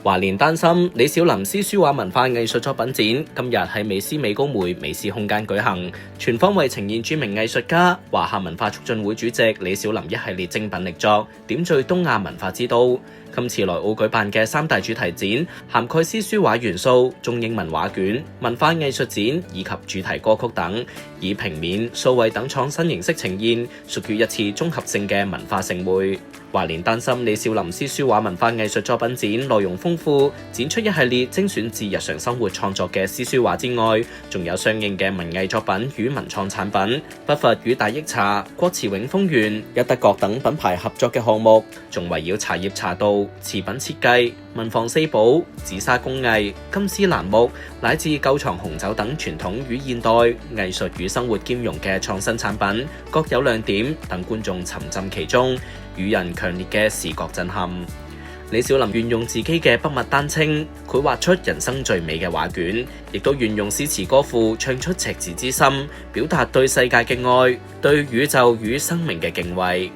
華聯擔心李小林詩書畫文化藝術作品展今日喺美思美高梅美思空間舉行，全方位呈現著名藝術家、華夏文化促進會主席李小林一系列精品力作，點綴東亞文化之都。今次來澳舉辦嘅3大主題展，涵蓋詩書畫元素、中英文畫卷、文化藝術展以及主題歌曲等，以平面、數位等創新形式呈現，屬於一次綜合性嘅文化盛會。華聯擔心李小林詩書畫文化藝術作品展內容豐富，展出一系列精選自日常生活創作嘅詩書畫之外，仲有相應嘅文藝作品與文創產品，不乏與大益茶、國瓷永豐園、一德國等品牌合作嘅項目，仲圍繞茶葉茶道、瓷品設計、文房四寶、紫砂工藝、金絲楠木，乃至舊藏紅酒等傳統與現代、藝術與生活兼容嘅創新產品，各有亮點，等觀眾沉浸其中，予人強烈嘅視覺震撼。李小林願用自己嘅筆墨丹青，繪畫出人生最美嘅畫卷，亦都願用詩詞歌賦唱出赤子之心，表達對世界嘅愛，對宇宙與生命嘅敬畏。